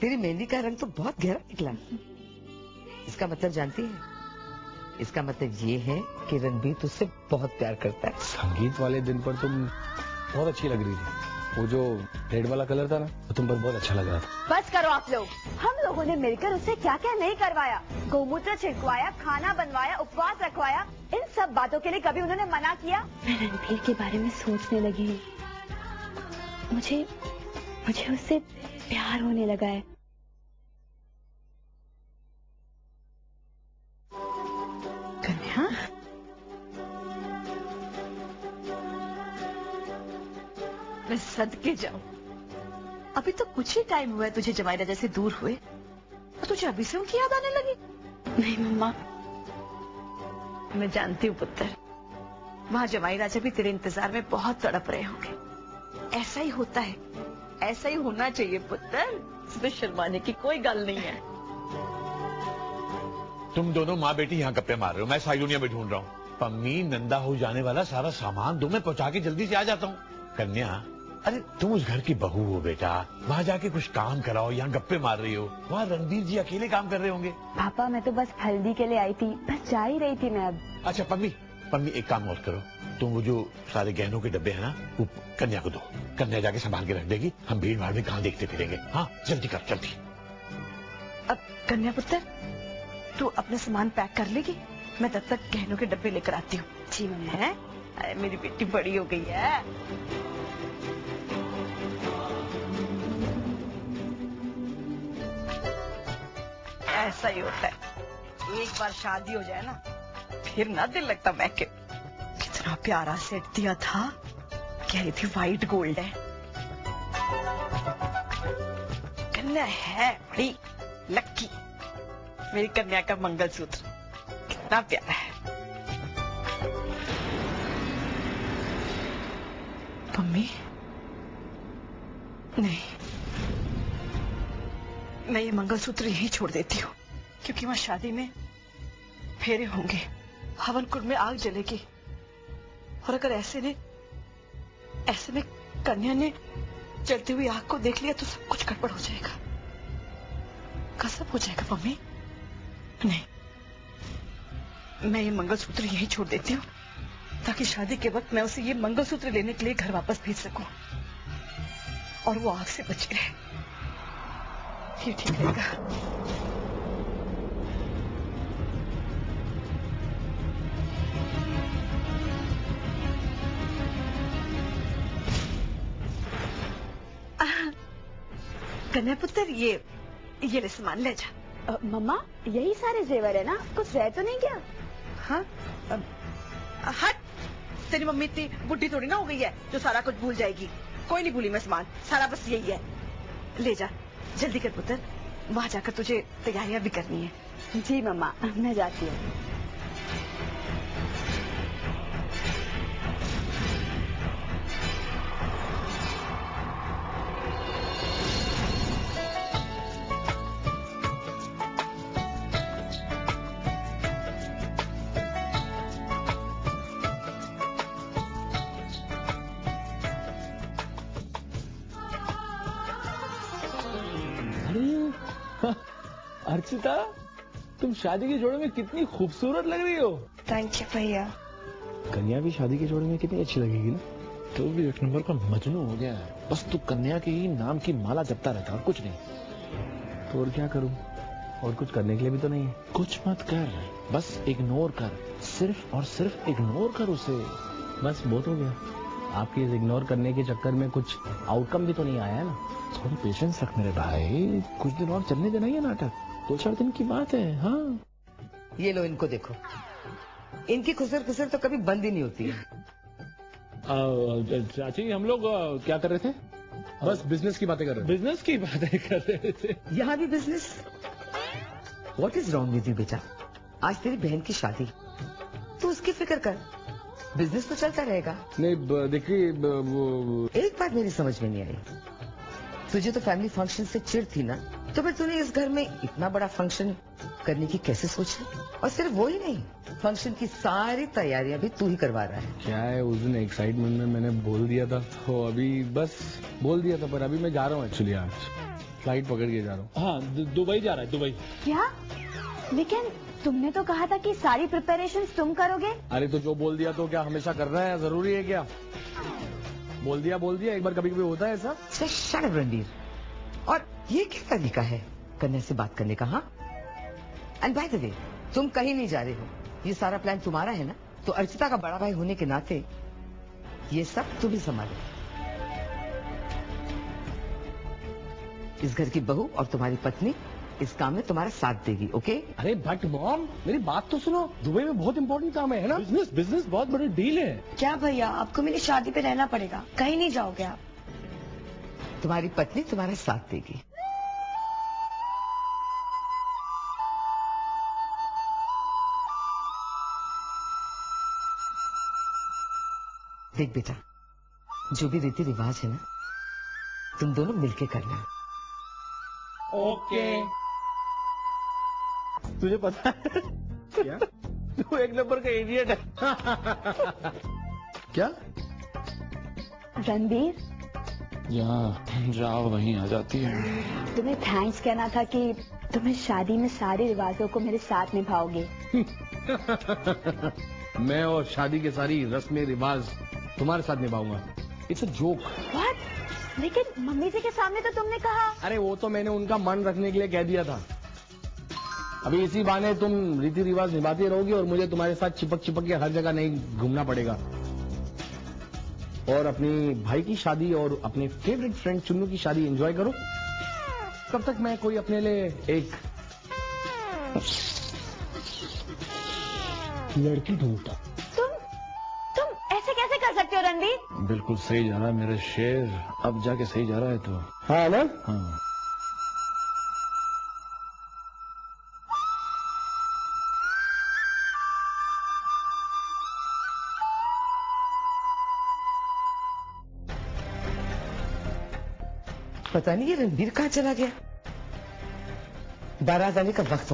तेरी मेहंदी का रंग तो बहुत गहरा निकला। इसका मतलब जानती है? इसका मतलब ये है कि रणबीर तुझसे बहुत प्यार करता है। संगीत वाले दिन पर तुम बहुत अच्छी लग रही थी। वो जो रेड वाला कलर था ना, वो तुम पर बहुत अच्छा लग रहा था। बस करो आप लोग। हम लोगों ने मिलकर उससे क्या क्या नहीं करवाया। गोमूत्र छिड़कवाया, खाना बनवाया, उपवास रखवाया। इन सब बातों के लिए कभी उन्होंने मना किया? मैं रणबीर के बारे में सोचने लगी हूँ। मुझे उससे प्यार होने लगा है। कन्या, मैं सदके जाऊं, अभी तो कुछ ही टाइम हुआ है तुझे जमाई राजा से दूर हुए और तुझे अभी से उनकी याद आने लगी। नहीं मम्मा, मैं जानती हूँ पुत्र, वहाँ जमाई राजा भी तेरे इंतजार में बहुत तड़प रहे होंगे। ऐसा ही होता है, ऐसा ही होना चाहिए पुत्र, इसमें शर्माने की कोई गल नहीं है। तुम दोनों माँ बेटी यहाँ गप्पे मार रहे हो, मैं सारी दुनिया में ढूंढ रहा हूँ। पम्मी, नंदा हो जाने वाला सारा सामान दो, मैं पहुँचा के जल्दी से आ जाता हूँ। कन्या, अरे तुम उस घर की बहू हो बेटा, वहाँ जाके कुछ काम कराओ, यहाँ गप्पे मार रही हो। वहाँ रणबीर जी अकेले काम कर रहे होंगे। पापा मैं तो बस हल्दी के लिए आई थी, बस जा ही रही थी मैं अब। अच्छा पम्मी, एक काम और करो, तुम वो जो सारे गहनों के डब्बे हैं ना, वो कन्या को दो। कन्या जाके संभाल के रख देगी, हम भीड़ भाड़ में कहाँ देखते फिरेंगे। हाँ जल्दी कर, जल्दी। अब कन्या पुत्र, तू अपना सामान पैक कर लेगी, मैं तब तक गहनों के डब्बे लेकर आती हूँ। जी मम्मी। है मेरी बेटी बड़ी हो गई है। ऐसा ही होता है, एक बार शादी हो जाए ना, फिर ना दिल लगता। मैं कितना प्यारा सेट दिया था, कह रही थी वाइट गोल्ड है। कन्या है बड़ी लक्की, मेरी कन्या का मंगलसूत्र कितना प्यारा है। मम्मी, नहीं, मैं ये मंगलसूत्र यहीं छोड़ देती हूँ, क्योंकि वहां शादी में फेरे होंगे, हवन कुंड में आग जलेगी, और अगर ऐसे में कन्या ने जलती हुई आग को देख लिया तो सब कुछ गड़बड़ हो जाएगा, कसम हो जाएगा। मम्मी नहीं, मैं ये मंगलसूत्र यहीं छोड़ देती हूँ, ताकि शादी के वक्त मैं उसे ये मंगलसूत्र लेने के लिए घर वापस भेज सकूं और वो आग से बच रहे। ये ठीक रहेगा। कन्या पुत्र, ये ले सामान ले जा। मम्मा यही सारे जेवर है ना, कुछ रह तो नहीं गया? हाँ, हट, तेरी मम्मी इतनी बुढ़ी थोड़ी ना हो गई है जो सारा कुछ भूल जाएगी। कोई नहीं भूली मैं सामान, सारा बस यही है। ले जा, जल्दी कर पुत्र, वहां जाकर तुझे तैयारियां भी करनी है। जी मम्मा, मैं जाती हूँ। अर्चिता, तुम शादी के जोड़े में कितनी खूबसूरत लग रही हो। थैंक यू भैया। कन्या भी शादी के जोड़े में कितनी अच्छी लगेगी ना। तो भी एक नंबर का मजनू हो गया है, बस तू कन्या के ही नाम की माला जपता रहता और कुछ नहीं। तो और क्या करूं, और कुछ करने के लिए भी तो नहीं है। कुछ मत कर, बस इग्नोर कर, सिर्फ और सिर्फ इग्नोर कर उसे, बस बहुत हो गया। आपके इस इग्नोर करने के चक्कर में कुछ आउटकम भी तो नहीं आया है ना। थोड़ा पेशेंस रख मेरे भाई, कुछ दिन और चलने देना ये नाटक, 2-4 दिन की बात है। हाँ ये लो, इनको देखो, इनकी खुसर खुसर तो कभी बंद ही नहीं होती है। चाची, हम लोग क्या कर रहे थे? बस बिजनेस की बातें कर रहे थे। बिजनेस की बातें कर रहे थे। यहाँ भी business? What is wrong with you बेटा? आज तेरी बहन की शादी, तू उसकी फिक्र कर, बिजनेस तो चलता रहेगा। नहीं देखिए, एक बात मेरी समझ में नहीं आई, तुझे तो फैमिली फंक्शन से चिढ़ थी ना, तो फिर तूने इस घर में इतना बड़ा फंक्शन करने की कैसे सोची? और सिर्फ वो ही नहीं, फंक्शन की सारी तैयारियां भी तू ही करवा रहा है। क्या है, उस दिन एक्साइटमेंट में मैंने बोल दिया था, तो अभी बस बोल दिया था, पर अभी मैं जा रहा हूँ एक्चुअली आज। फ्लाइट पकड़ के जा रहा हूँ। हाँ, दुबई जा रहा है, दुबई। क्या? लेकिन तुमने तो कहा था कि सारी प्रिपरेशन तुम करोगे। अरे तो जो बोल दिया तो क्या हमेशा करना है, जरूरी है क्या? बोल दिया, एक बार कभी कभी होता है ऐसा। Shut up Ranbir. और ये क्या तरीका है कन्या से बात करने का? हाँ, एंड बाय द वे, तुम कहीं नहीं जा रहे हो, ये सारा प्लान तुम्हारा है ना, तो अर्चिता का बड़ा भाई होने के नाते ये सब तुम ही संभालो। इस घर की बहू और तुम्हारी पत्नी इस काम में तुम्हारा साथ देगी, ओके? अरे बट मॉम, मेरी बात तो सुनो, दुबई में बहुत इंपॉर्टेंट काम है ना? बिजनेस बहुत बड़ी डील है। क्या भैया, आपको मेरी शादी पे रहना पड़ेगा, कहीं नहीं जाओगे आप। तुम्हारी पत्नी तुम्हारा साथ देगी। देख बेटा, जो भी रीति रिवाज है ना, तुम दोनों मिलके करना। ओके। तुझे पता है क्या? तू एक नंबर का इडियट है। क्या? रणबीर, जाओ वहीं आ जाती है। तुम्हें थैंक्स कहना था कि तुम्हें शादी में सारे रिवाजों को मेरे साथ निभाओगे। मैं और शादी के सारी रस्में रिवाज तुम्हारे साथ निभाऊंगा। It's a joke. व्हाट? लेकिन मम्मी जी के सामने तो तुमने कहा। अरे वो तो मैंने उनका मन रखने के लिए कह दिया था। अभी इसी बहाने तुम रीति रिवाज निभाती रहोगी और मुझे तुम्हारे साथ चिपक के हर जगह नहीं घूमना पड़ेगा। और अपनी भाई की शादी और अपने फेवरेट फ्रेंड चुन्नू की शादी एंजॉय करो। तब तक मैं कोई अपने लिए एक लड़की ढूंढता। तुम ऐसे कैसे कर सकते हो रणबीर? बिल्कुल सही जा रहा है मेरे शेर, अब जाके सही जा रहा है तो। हाँ ना? हाँ। पता नहीं ये रणबीर कहाँ चला गया। बारात आने का वक्त